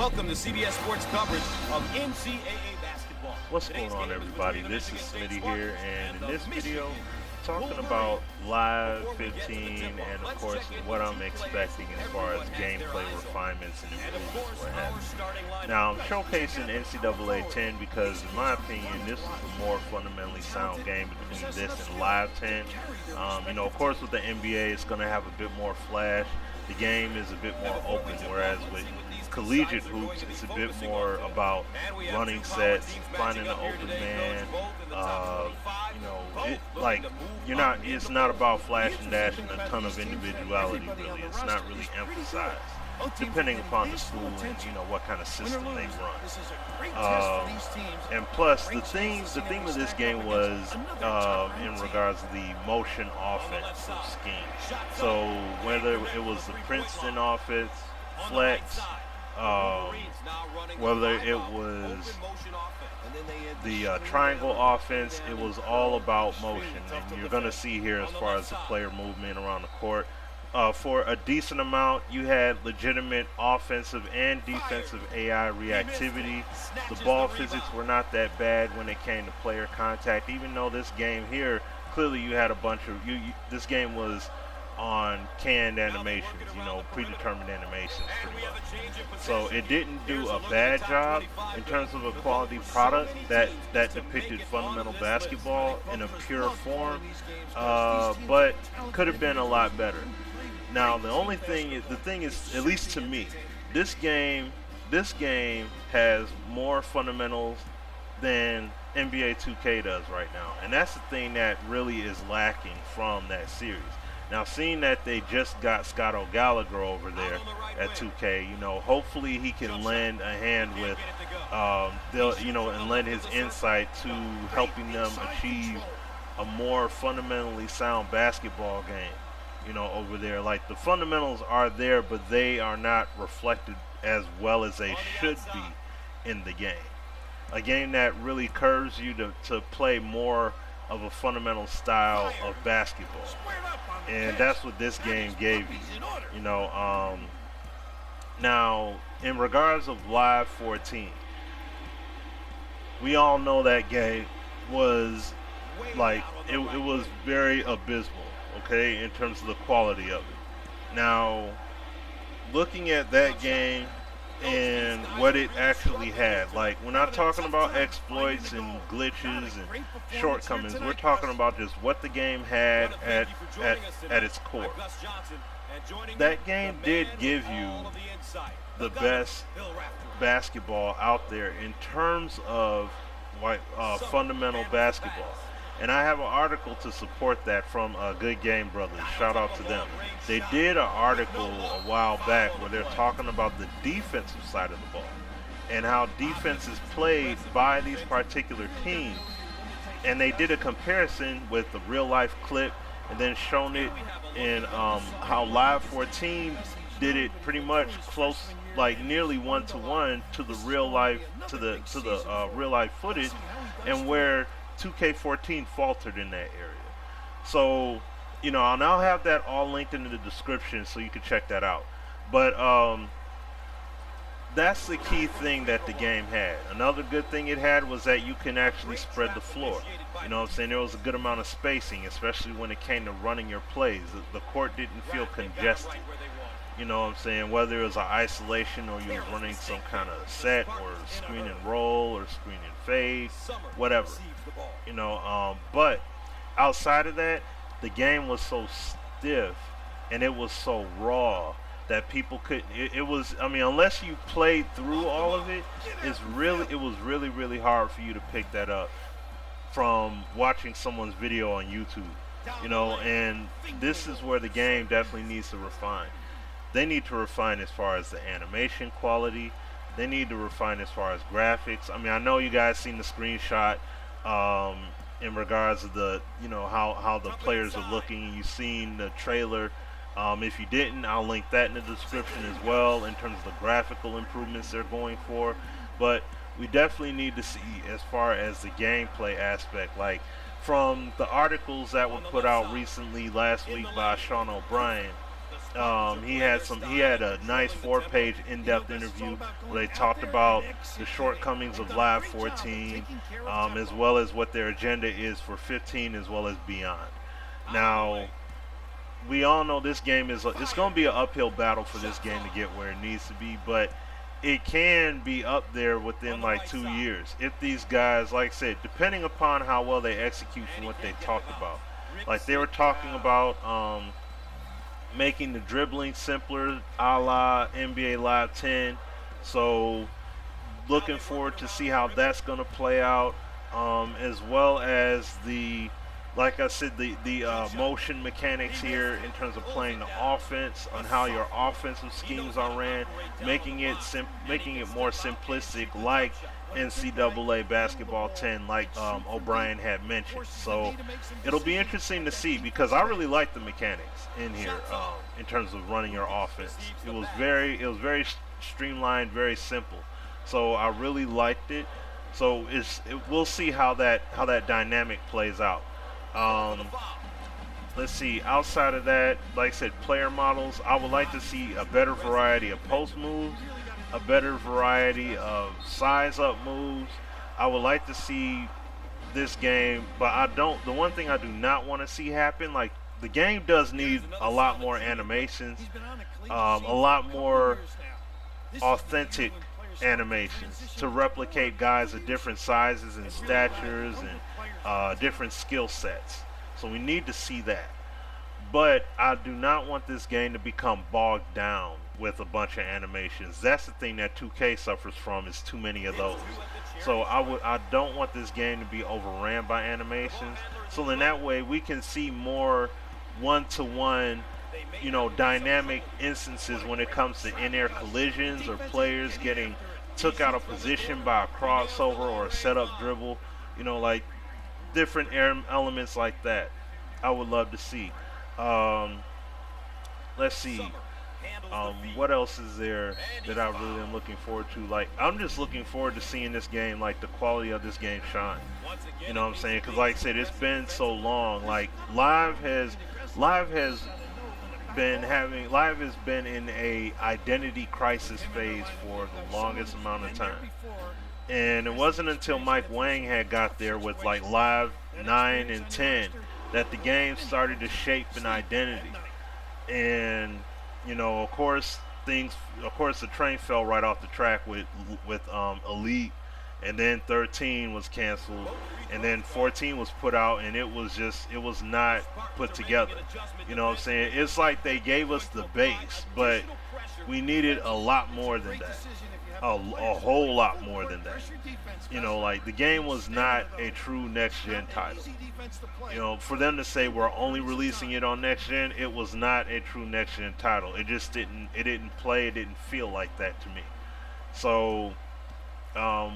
Welcome to CBS Sports coverage of NCAA basketball. What's going on, everybody? This is Smitty here, and in this video, talking about Live 15 and, of course, what I'm expecting as far as gameplay refinements and improvements we're having. Now, I'm showcasing NCAA 10 because, in my opinion, this is a more fundamentally sound game between this and Live 10. Of course, with the NBA, it's going to have a bit more flash. The game is a bit more open, whereas with collegiate hoops, it's a bit more about running sets, finding an open man. It's not about flash and dash and a ton of individuality, really. It's not really emphasized, depending upon the school and, what kind of system they run. And plus, the theme of this game was in regards to the motion offensive scheme. So whether it was the Princeton offense, flex, whether it was the triangle offense, it was all about motion. And you're going to see here as far as the player movement around the court. For a decent amount, you had legitimate offensive and defensive AI reactivity. The ball physics were not that bad when it came to player contact, even though this game here, clearly you had a bunch of, this game was on canned animations, predetermined animations pretty much. So it didn't do a bad job in terms of a quality product that depicted fundamental basketball in a pure form, but could have been a lot better. Now the thing is, at least to me, this game has more fundamentals than NBA 2K does right now, and that's the thing that really is lacking from that series. Now, seeing that they just got Scott O'Gallagher over there at 2K, hopefully he can lend a hand with, and lend his insight to helping them achieve a more fundamentally sound basketball game, over there. Like, the fundamentals are there, but they are not reflected as well as they should be in the game. A game that really curves you to play more of a fundamental style of basketball. And that's what this game gave you. Now, in regards of Live 14, we all know that game was it was very abysmal, okay, in terms of the quality of it. Now, looking at that game and what it actually had, we're not talking about exploits and glitches and shortcomings. We're talking about just what the game had at its core. That game did give you the best basketball out there in terms of fundamental basketball. And I have an article to support that from Good Game Brothers. Shout out to them. They did an article a while back where they're talking about the defensive side of the ball and how defense is played by these particular teams. And they did a comparison with the real life clip and then shown it in how Live 14 did it pretty much close, nearly one-to-one to the real life real life footage, and where 2K14 faltered in that area. So, I'll now have that all linked in the description so you can check that out. But that's the key thing that the game had. Another good thing it had was that you can actually spread the floor. There was a good amount of spacing, especially when it came to running your plays. The court didn't feel congested. Whether it was an isolation or you were running some kind of set or screen and roll or screen and fade, whatever. But outside of that, the game was so stiff and it was so raw that people couldn't. Unless you played through all of it, it was really hard for you to pick that up from watching someone's video on YouTube. And this is where the game definitely needs to refine. They need to refine as far as the animation quality. They need to refine as far as graphics. I know you guys seen the screenshot in regards to the, how the players are looking. You've seen the trailer. If you didn't, I'll link that in the description as well in terms of the graphical improvements they're going for. But we definitely need to see as far as the gameplay aspect, from the articles that were put out recently last week by Sean O'Brien. He had a nice 4-page in-depth interview where they talked about the shortcomings of Live 14, as well as what their agenda is for 15 as well as beyond. Now, we all know this game it's going to be an uphill battle for this game to get where it needs to be, but it can be up there within like 2 years if these guys, like I said, depending upon how well they execute from what they talked about. Like they were talking about making the dribbling simpler, a la NBA Live 10. So looking forward to see how that's going to play out, as well as like I said, the motion mechanics here in terms of playing the offense, on how your offensive schemes are ran, making it more simplistic, like NCAA Basketball 10, like O'Brien had mentioned. So it'll be interesting to see, because I really like the mechanics in here in terms of running your offense. It was very streamlined, very simple. So I really liked it. So we'll see how that dynamic plays out. Let's see. Outside of that, like I said, player models. I would like to see a better variety of post moves, a better variety of size up moves. I would like to see this game, but the one thing I do not want to see happen, like the game does need a lot more animations, a lot more authentic animations to replicate guys of different sizes and statures and different skill sets. So we need to see that. But I do not want this game to become bogged down with a bunch of animations. That's the thing that 2K suffers from, is too many of those. So I don't want this game to be overran by animations. So in that way we can see more one-to-one, dynamic instances when it comes to in-air collisions or players getting took out of position by a crossover or a setup dribble, like different elements like that. I would love to see. Let's see. What else is there that I really am looking forward to? Like, I'm just looking forward to seeing this game, like the quality of this game shine. You know what I'm saying? Because like I said, it's been so long. Like Live has been in a identity crisis phase for the longest amount of time. And it wasn't until Mike Wang had got there with like Live 9 and 10 that the game started to shape an identity. And of course the train fell right off the track with Elite, and then 13 was canceled, and then 14 was put out, and it was not put together. You know what I'm saying? It's like they gave us the base, but we needed a lot more than that. A whole lot more than that. Like the game was not a true next-gen title. For them to say we're only releasing it on next-gen, it was not a true next-gen title. It didn't feel like that to me. So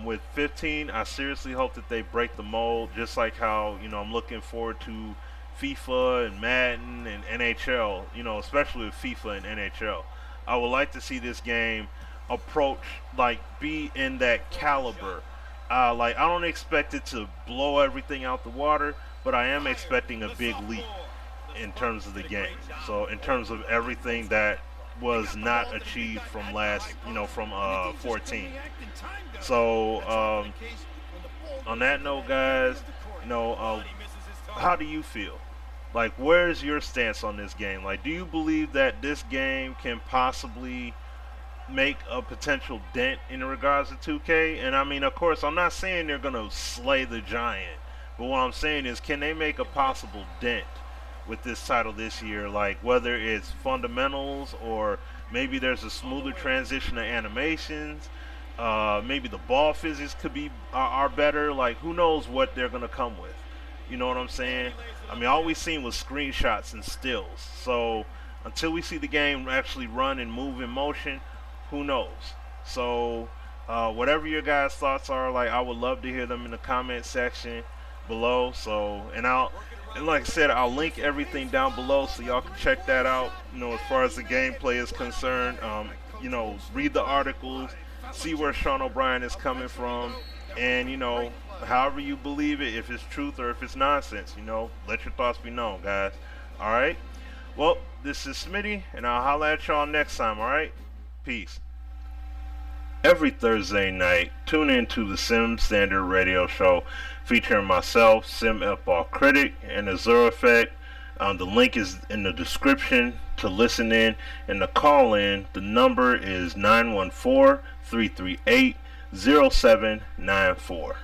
with 15, I seriously hope that they break the mold, just like how, I'm looking forward to FIFA and Madden and NHL, especially with FIFA and NHL. I would like to see this game be in that caliber. I don't expect it to blow everything out the water, but I am expecting a big leap in terms of the game. So in terms of everything that was not achieved from 14. So on that note, guys, how do you feel? Like, where's your stance on this game? Like, do you believe that this game can possibly make a potential dent in regards to 2K? And I mean, of course, I'm not saying they're going to slay the giant, but what I'm saying is, can they make a possible dent with this title this year? Like, whether it's fundamentals, or maybe there's a smoother transition to animations, maybe the ball physics are better. Like, who knows what they're going to come with? You know what I'm saying? I mean, all we've seen was screenshots and stills. So until we see the game actually run and move in motion, who knows? So whatever your guys' thoughts are, like, I would love to hear them in the comment section below. So, and like I said, I'll link everything down below so y'all can check that out. As far as the gameplay is concerned, read the articles, see where Sean O'Brien is coming from, and however you believe it, if it's truth or if it's nonsense, let your thoughts be known, guys. All right. Well, this is Smitty, and I'll holler at y'all next time, alright? Peace. Every Thursday night, tune in to the Sim Standard Radio Show featuring myself, Sim F-Ball Critic, and Azure Effect. The link is in the description to listen in and to call in. The number is 914-338-0794.